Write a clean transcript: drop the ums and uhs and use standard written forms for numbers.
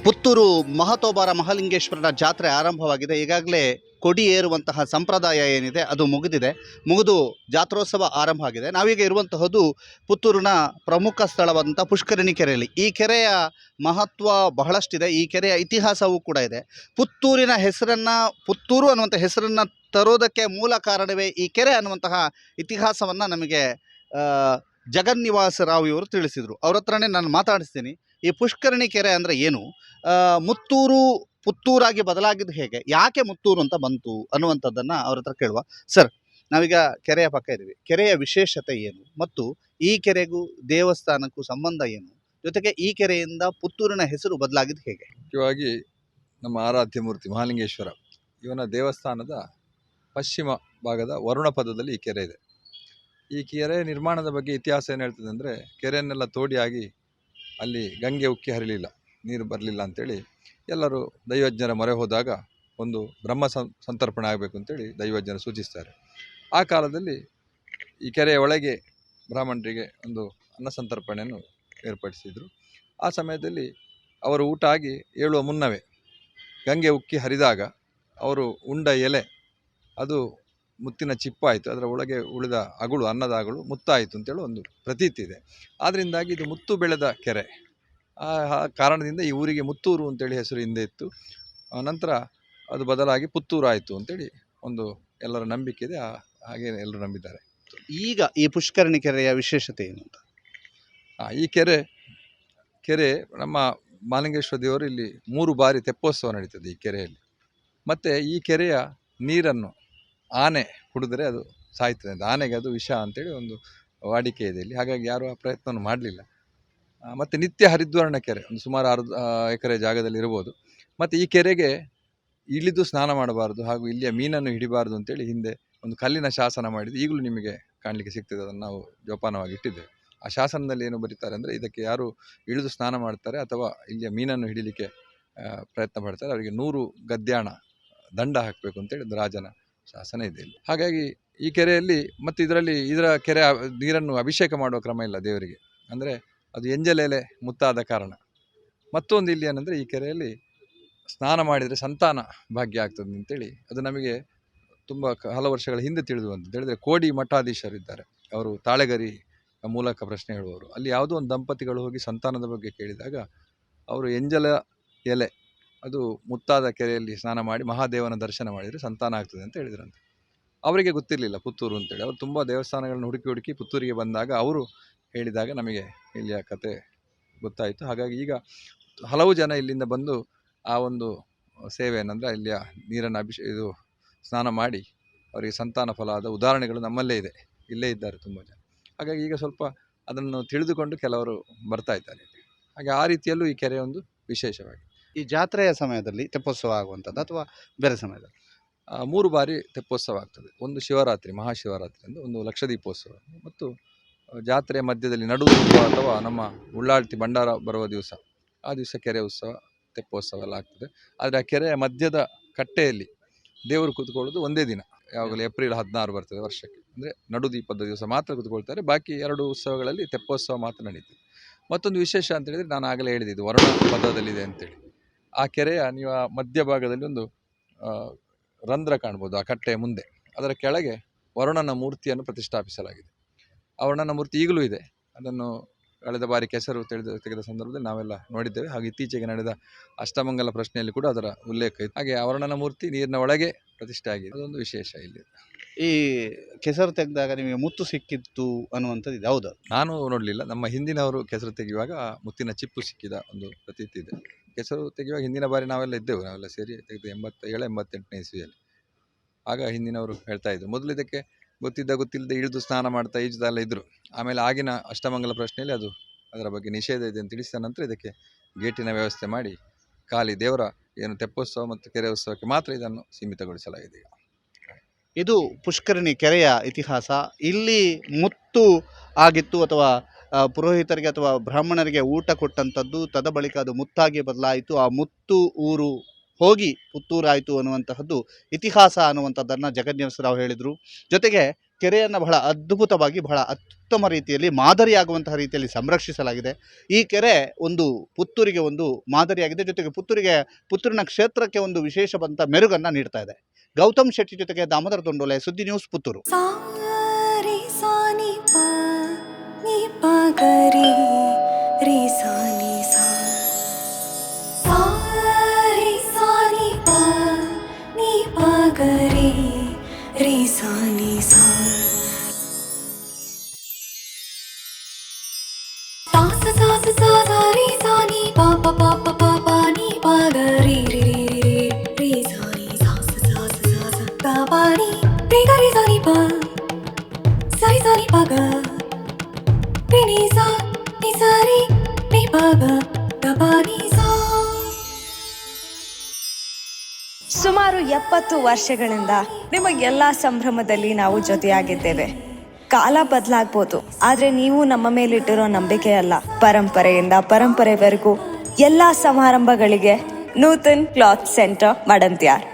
ಪುತ್ತೂರು ಮಹತೋಬಾರ ಮಹಾಲಿಂಗೇಶ್ವರನ ಜಾತ್ರೆ ಆರಂಭವಾಗಿದೆ. ಈಗಾಗಲೇ ಕೊಡಿ ಏರುವಂತಹ ಸಂಪ್ರದಾಯ ಏನಿದೆ ಅದು ಮುಗಿದು ಜಾತ್ರೋತ್ಸವ ಆರಂಭ ಆಗಿದೆ. ನಾವೀಗ ಇರುವಂತಹದ್ದು ಪುತ್ತೂರಿನ ಪ್ರಮುಖ ಸ್ಥಳವಾದಂಥ ಪುಷ್ಕರಣಿ ಕೆರೆಯಲ್ಲಿ. ಈ ಕೆರೆಯ ಮಹತ್ವ ಬಹಳಷ್ಟಿದೆ. ಈ ಕೆರೆಯ ಇತಿಹಾಸವೂ ಕೂಡ ಇದೆ. ಪುತ್ತೂರಿನ ಹೆಸರನ್ನು, ಪುತ್ತೂರು ಅನ್ನುವಂಥ ಹೆಸರನ್ನು ತರೋದಕ್ಕೆ ಮೂಲ ಕಾರಣವೇ ಈ ಕೆರೆ ಅನ್ನುವಂತಹ ಇತಿಹಾಸವನ್ನು ನಮಗೆ ಜಗನ್ನಿವಾಸ ರಾವ್ ಇವರು ತಿಳಿಸಿದರು. ಅವ್ರ ಹತ್ರನೇ ನಾನು ಮಾತಾಡಿಸ್ತೀನಿ. ಈ ಪುಷ್ಕರಣಿ ಕೆರೆ ಅಂದರೆ ಏನು, ಮುತ್ತೂರು ಪುತ್ತೂರಾಗಿ ಬದಲಾಗಿದ್ದು ಹೇಗೆ, ಯಾಕೆ ಮುತ್ತೂರು ಅಂತ ಬಂತು ಅನ್ನುವಂಥದ್ದನ್ನು ಅವ್ರ ಹತ್ರ ಕೇಳುವ. ಸರ್, ನಾವೀಗ ಕೆರೆಯ ಪಕ್ಕ ಇದ್ದೀವಿ. ಕೆರೆಯ ವಿಶೇಷತೆ ಏನು ಮತ್ತು ಈ ಕೆರೆಗೂ ದೇವಸ್ಥಾನಕ್ಕೂ ಸಂಬಂಧ ಏನು, ಜೊತೆಗೆ ಈ ಕೆರೆಯಿಂದ ಪುತ್ತೂರಿನ ಹೆಸರು ಬದಲಾಗಿದ್ದು ಹೇಗೆ? ಮುಖ್ಯವಾಗಿ ನಮ್ಮ ಆರಾಧ್ಯ ಮೂರ್ತಿ ಮಹಾಲಿಂಗೇಶ್ವರ ಇವನ ದೇವಸ್ಥಾನದ ಪಶ್ಚಿಮ ಭಾಗದ ವರುಣ ಪದದಲ್ಲಿ ಈ ಕೆರೆ ಇದೆ. ಈ ಕೆರೆ ನಿರ್ಮಾಣದ ಬಗ್ಗೆ ಇತಿಹಾಸ ಏನು ಹೇಳ್ತದೆ ಅಂದರೆ, ಕೆರೆಯನ್ನೆಲ್ಲ ತೋಡಿಯಾಗಿ ಅಲ್ಲಿ ಗಂಗೆ ಉಕ್ಕಿ ಹರಿಲಿಲ್ಲ, ನೀರು ಬರಲಿಲ್ಲ ಅಂಥೇಳಿ ಎಲ್ಲರೂ ದೈವಜ್ಞರ ಮೊರೆ ಹೋದಾಗ ಒಂದು ಬ್ರಹ್ಮ ಸಂತರ್ಪಣೆ ಆಗಬೇಕು ಅಂತೇಳಿ ದೈವಜ್ಞರು ಸೂಚಿಸ್ತಾರೆ. ಆ ಕಾಲದಲ್ಲಿ ಈ ಕೆರೆಯ ಒಳಗೆ ಬ್ರಾಹ್ಮಣರಿಗೆ ಒಂದು ಅನ್ನ ಸಂತರ್ಪಣೆಯನ್ನು ಏರ್ಪಡಿಸಿದರು. ಆ ಸಮಯದಲ್ಲಿ ಅವರು ಊಟ ಆಗಿ ಏಳುವ ಮುನ್ನವೇ ಗಂಗೆ ಉಕ್ಕಿ ಹರಿದಾಗ ಅವರು ಉಂಡ ಎಲೆ ಅದು ಮುತ್ತಿನ ಚಿಪ್ಪಾಯಿತು, ಅದರ ಒಳಗೆ ಉಳಿದ ಅಗಳು, ಅನ್ನದ ಅಗಳು ಮುತ್ತಾಯಿತು ಅಂತೇಳಿ ಒಂದು ಪ್ರತೀತಿ ಇದೆ. ಆದ್ದರಿಂದಾಗಿ ಇದು ಮುತ್ತು ಬೆಳೆದ ಕೆರೆ. ಆ ಕಾರಣದಿಂದ ಈ ಊರಿಗೆ ಮುತ್ತೂರು ಅಂತೇಳಿ ಹೆಸರು ಹಿಂದೆ ಇತ್ತು. ನಂತರ ಅದು ಬದಲಾಗಿ ಪುತ್ತೂರು ಆಯಿತು ಅಂತೇಳಿ ಒಂದು ಎಲ್ಲರ ನಂಬಿಕೆ ಇದೆ. ಹಾಗೆ ಎಲ್ಲರೂ ನಂಬಿದ್ದಾರೆ. ಈಗ ಈ ಪುಷ್ಕರಣಿ ಕೆರೆಯ ವಿಶೇಷತೆ ಏನು ಅಂತ? ಈ ಕೆರೆ ನಮ್ಮ ಮಹಾಲಿಂಗೇಶ್ವರ ದೇವರು ಇಲ್ಲಿ 3 ಬಾರಿ ತೆಪ್ಪೋತ್ಸವ ನಡೀತದೆ ಈ ಕೆರೆಯಲ್ಲಿ. ಮತ್ತು ಈ ಕೆರೆಯ ನೀರನ್ನು ಆನೆ ಕುಡಿದ್ರೆ ಅದು ಸಾಯ್ತದೆ ಅಂತ, ಆನೆಗೆ ಅದು ವಿಷ ಅಂತೇಳಿ ಒಂದು ವಾಡಿಕೆ ಇದೆ ಇಲ್ಲಿ. ಹಾಗಾಗಿ ಯಾರೂ ಆ ಪ್ರಯತ್ನವನ್ನು ಮಾಡಲಿಲ್ಲ. ಮತ್ತು ನಿತ್ಯ ಹರಿದ್ವರ್ಣ ಕೆರೆ, ಒಂದು ಸುಮಾರು 6 ಎಕರೆ ಜಾಗದಲ್ಲಿ ಇರ್ಬೋದು. ಮತ್ತು ಈ ಕೆರೆಗೆ ಇಳಿದು ಸ್ನಾನ ಮಾಡಬಾರ್ದು ಹಾಗೂ ಇಲ್ಲಿಯ ಮೀನನ್ನು ಹಿಡಿಬಾರ್ದು ಅಂತೇಳಿ ಹಿಂದೆ ಒಂದು ಕಲ್ಲಿನ ಶಾಸನ ಮಾಡಿದ್ದು ಈಗಲೂ ನಿಮಗೆ ಕಾಣಲಿಕ್ಕೆ ಸಿಗ್ತದೆ. ಅದನ್ನು ನಾವು ಜೋಪಾನವಾಗಿ ಇಟ್ಟಿದ್ದೇವೆ. ಆ ಶಾಸನದಲ್ಲಿ ಏನು ಬರೀತಾರೆ ಅಂದರೆ, ಇದಕ್ಕೆ ಯಾರು ಇಳಿದು ಸ್ನಾನ ಮಾಡ್ತಾರೆ ಅಥವಾ ಇಲ್ಲಿಯ ಮೀನನ್ನು ಹಿಡಿಲಿಕ್ಕೆ ಪ್ರಯತ್ನ ಪಡ್ತಾರೆ ಅವರಿಗೆ 100 ಗದ್ಯಾಣ ದಂಡ ಹಾಕಬೇಕು ಅಂತೇಳಿ ಒಂದು ರಾಜನ ಶಾಸನ ಇದೆ ಇಲ್ಲಿ. ಹಾಗಾಗಿ ಈ ಕೆರೆಯಲ್ಲಿ ಮತ್ತು ಇದರ ಕೆರೆ ನೀರನ್ನು ಅಭಿಷೇಕ ಮಾಡುವ ಕ್ರಮ ಇಲ್ಲ ದೇವರಿಗೆ, ಅಂದರೆ ಅದು ಎಂಜಲೆಲೆ ಮುತ್ತಾದ ಕಾರಣ. ಮತ್ತೊಂದು ಇಲ್ಲಿ ಏನಂದರೆ, ಈ ಕೆರೆಯಲ್ಲಿ ಸ್ನಾನ ಮಾಡಿದರೆ ಸಂತಾನ ಭಾಗ್ಯ ಆಗ್ತದೆ ಅಂತೇಳಿ ಅದು ನಮಗೆ ತುಂಬ ಹಲವು ವರ್ಷಗಳ ಹಿಂದೆ ತಿಳಿದು ಅಂತ ಹೇಳಿದರೆ, ಕೋಡಿ ಮಠಾಧೀಶರಿದ್ದಾರೆ, ಅವರು ತಾಳೆಗರಿ ಮೂಲಕ ಪ್ರಶ್ನೆ ಹೇಳುವವರು. ಅಲ್ಲಿ ಯಾವುದೋ ಒಂದು ದಂಪತಿಗಳು ಹೋಗಿ ಸಂತಾನದ ಬಗ್ಗೆ ಕೇಳಿದಾಗ ಅವರು ಎಂಜಲ ಎಲೆ ಅದು ಮುತ್ತಾದ ಕೆರೆಯಲ್ಲಿ ಸ್ನಾನ ಮಾಡಿ ಮಹಾದೇವನ ದರ್ಶನ ಮಾಡಿದರೆ ಸಂತಾನ ಆಗ್ತದೆ ಅಂತ ಹೇಳಿದ್ರಂತೆ. ಅವರಿಗೆ ಗೊತ್ತಿರಲಿಲ್ಲ ಪುತ್ತೂರು ಅಂತೇಳಿ. ಅವರು ತುಂಬ ದೇವಸ್ಥಾನಗಳನ್ನು ಹುಡುಕಿ ಪುತ್ತೂರಿಗೆ ಬಂದಾಗ ಅವರು ಹೇಳಿದಾಗ ನಮಗೆ ಇಲ್ಲಿಯ ಕತೆ ಗೊತ್ತಾಯಿತು. ಹಾಗಾಗಿ ಈಗ ಹಲವು ಜನ ಇಲ್ಲಿಂದ ಬಂದು ಆ ಒಂದು ಸೇವೆ ಏನಂದರೆ, ಇಲ್ಲಿಯ ನೀರನ್ನು ಸ್ನಾನ ಮಾಡಿ ಅವರಿಗೆ ಸಂತಾನ ಫಲ ಆದ ಉದಾಹರಣೆಗಳು ನಮ್ಮಲ್ಲೇ ಇದೆ, ಇಲ್ಲೇ ಇದ್ದಾರೆ ತುಂಬ ಜನ. ಹಾಗಾಗಿ ಈಗ ಸ್ವಲ್ಪ ಅದನ್ನು ತಿಳಿದುಕೊಂಡು ಕೆಲವರು ಬರ್ತಾ ಇದ್ದಾರೆ. ಹಾಗೆ ಆ ರೀತಿಯಲ್ಲೂ ಈ ಕೆರೆ ಒಂದು ವಿಶೇಷವಾಗಿ. ಈ ಜಾತ್ರೆಯ ಸಮಯದಲ್ಲಿ ತೆಪ್ಪೋತ್ಸವ ಆಗುವಂಥದ್ದು ಅಥವಾ ಬೇರೆ ಸಮಯದಲ್ಲಿ? 3 ಬಾರಿ ತೆಪ್ಪೋತ್ಸವ ಆಗ್ತದೆ. ಒಂದು ಶಿವರಾತ್ರಿ, ಮಹಾಶಿವರಾತ್ರಿ ಎಂದು, ಒಂದು ಲಕ್ಷದೀಪೋತ್ಸವ, ಮತ್ತು ಜಾತ್ರೆಯ ಮಧ್ಯದಲ್ಲಿ ನಡುದೀಪ ಅಥವಾ ನಮ್ಮ ಉಳ್ಳಾಳ್ತಿ ಭಂಡಾರ ಬರುವ ದಿವಸ, ಆ ದಿವಸ ಕೆರೆ ಉತ್ಸವ, ತೆಪ್ಪೋತ್ಸವ ಎಲ್ಲ ಆಗ್ತದೆ. ಆದರೆ ಆ ಕೆರೆಯ ಮಧ್ಯದ ಕಟ್ಟೆಯಲ್ಲಿ ದೇವರು ಕೂತ್ಕೊಳ್ಳೋದು ಒಂದೇ ದಿನ, ಯಾವಾಗಲೂ ಏಪ್ರಿಲ್ 16 ಬರ್ತದೆ ವರ್ಷಕ್ಕೆ, ಅಂದರೆ ನಡುದೀಪದ ದಿವಸ ಮಾತ್ರ ಕೂತ್ಕೊಳ್ತಾರೆ. ಬಾಕಿ 2 ಉತ್ಸವಗಳಲ್ಲಿ ತೆಪ್ಪೋತ್ಸವ ಮಾತ್ರ ನಡೀತದೆ. ಮತ್ತೊಂದು ವಿಶೇಷ ಅಂತ ಹೇಳಿದರೆ, ನಾನು ಆಗಲೇ ಹೇಳಿದ್ದು ವರುಣ ಪದದಲ್ಲಿದೆ ಅಂತೇಳಿ. ಆ ಕೆರೆಯ ನೀವು ಮಧ್ಯಭಾಗದಲ್ಲಿ ಒಂದು ರಂಧ್ರ ಕಾಣ್ಬೋದು ಆ ಕಟ್ಟೆಯ ಮುಂದೆ. ಅದರ ಕೆಳಗೆ ವರುಣನ ಮೂರ್ತಿಯನ್ನು ಪ್ರತಿಷ್ಠಾಪಿಸಲಾಗಿದೆ. ಆ ವರುಣನ ಮೂರ್ತಿ ಈಗಲೂ ಇದೆ. ಅದನ್ನು ಕಳೆದ ಬಾರಿ ಕೆಸರು ತೆಗೆದ ಸಂದರ್ಭದಲ್ಲಿ ನಾವೆಲ್ಲ ನೋಡಿದ್ದೇವೆ. ಹಾಗೆ ಇತ್ತೀಚೆಗೆ ನಡೆದ ಅಷ್ಟಮಂಗಲ ಪ್ರಶ್ನೆಯಲ್ಲಿ ಕೂಡ ಅದರ ಉಲ್ಲೇಖ ಇತ್ತು. ಹಾಗೆ ಆ ವರುಣನ ಮೂರ್ತಿ ನೀರಿನ ಒಳಗೆ ಪ್ರತಿಷ್ಠೆ ಆಗಿದೆ. ಅದೊಂದು ವಿಶೇಷ ಇಲ್ಲಿ. ಈ ಕೆಸರು ತೆಗೆದಾಗ ನಿಮಗೆ ಮುತ್ತು ಸಿಕ್ಕಿತ್ತು ಅನ್ನುವಂಥದ್ದು ಇದೆ, ಹೌದಾ? ನಾನು ನೋಡಲಿಲ್ಲ. ನಮ್ಮ ಹಿಂದಿನವರು ಕೆಸರು ತೆಗೆಯುವಾಗ ಮುತ್ತಿನ ಚಿಪ್ಪು ಸಿಕ್ಕಿದ ಒಂದು ಪ್ರತೀತಿ ಇದೆ. ಕೆಸರು ತೆಗೆಯುವಾಗ ಹಿಂದಿನ ಬಾರಿ ನಾವೆಲ್ಲ ಇದ್ದೆವು, ನಾವೆಲ್ಲ ಸೇರಿ ತೆಗೆದು 87-88ನೇ ಇಸ್ವಿಯಲ್ಲಿ. ಆಗ ಹಿಂದಿನವರು ಹೇಳ್ತಾ ಇದ್ರು. ಮೊದಲು ಇದಕ್ಕೆ ಗೊತ್ತಿಲ್ಲದೆ ಇಳಿದು ಸ್ನಾನ ಮಾಡ್ತಾ ಈಜುತ್ತಾ ಎಲ್ಲ ಇದ್ದರು. ಆಮೇಲೆ ಆಗಿನ ಅಷ್ಟಮಂಗಲ ಪ್ರಶ್ನೆಯಲ್ಲಿ ಅದರ ಬಗ್ಗೆ ನಿಷೇಧ ಇದೆ ಅಂತ ತಿಳಿಸಿದ ನಂತರ ಇದಕ್ಕೆ ಗೇಟಿನ ವ್ಯವಸ್ಥೆ ಮಾಡಿ ಖಾಲಿ ದೇವರ ಏನು ತೆಪ್ಪೋತ್ಸವ ಮತ್ತು ಕೆರೆ ಉತ್ಸವಕ್ಕೆ ಮಾತ್ರ ಇದನ್ನು ಸೀಮಿತಗೊಳಿಸಲಾಗಿದೆ. ಇದು ಪುಷ್ಕರಣಿ ಕೆರೆಯ ಇತಿಹಾಸ. ಇಲ್ಲಿ ಮುತ್ತು ಆಗಿತ್ತು ಅಥವಾ ಪುರೋಹಿತರಿಗೆ ಅಥವಾ ಬ್ರಾಹ್ಮಣರಿಗೆ ಊಟ ಕೊಟ್ಟಂಥದ್ದು, ತದ ಬಳಿಕ ಅದು ಮುತ್ತಾಗಿ ಬದಲಾಯಿತು. ಆ ಮುತ್ತು ಊರು ಹೋಗಿ ಪುತ್ತೂರಾಯಿತು ಅನ್ನುವಂತಹದ್ದು ಇತಿಹಾಸ ಅನ್ನುವಂಥದ್ದನ್ನು ಜಗನ್ನಿವಾಸ ರಾವ್ ಹೇಳಿದರು. ಜೊತೆಗೆ ಕೆರೆಯನ್ನು ಬಹಳ ಅದ್ಭುತವಾಗಿ ಬಹಳ ಅತ್ಯುತ್ತಮ ರೀತಿಯಲ್ಲಿ ಮಾದರಿಯಾಗುವಂತಹ ರೀತಿಯಲ್ಲಿ ಸಂರಕ್ಷಿಸಲಾಗಿದೆ. ಈ ಕೆರೆ ಒಂದು ಪುತ್ತೂರಿಗೆ ಒಂದು ಮಾದರಿಯಾಗಿದೆ. ಜೊತೆಗೆ ಪುತ್ತೂರಿನ ಕ್ಷೇತ್ರಕ್ಕೆ ಒಂದು ವಿಶೇಷವಾದಂಥ ಮೆರುಗನ್ನು ನೀಡ್ತಾ ಇದೆ. ಗೌತಮ್ ಶೆಟ್ಟಿ ಜೊತೆಗೆ ದಾಮೋದರ ದೊಂಡೋಲೆ, ಸುದ್ದಿ ನ್ಯೂಸ್, ಪುತ್ತೂರು. ಸುಮಾರು 70 ವರ್ಷಗಳಿಂದ ನಿಮ್ಮ ಎಲ್ಲ ಸಂಭ್ರಮದಲ್ಲಿ ನಾವು ಜೊತೆಯಾಗಿದ್ದೇವೆ. ಕಾಲ ಬದಲಾಗ್ಬೋದು, ಆದ್ರೆ ನೀವು ನಮ್ಮ ಮೇಲಿಟ್ಟಿರೋ ನಂಬಿಕೆ ಅಲ್ಲ. ಪರಂಪರೆಯಿಂದ ಪರಂಪರೆವರೆಗೂ ಎಲ್ಲಾ ಸಮಾರಂಭಗಳಿಗೆ ನೂತನ್ ಕ್ಲಾತ್ ಸೆಂಟರ್ ಮಡಂತ್ಯಾರ್.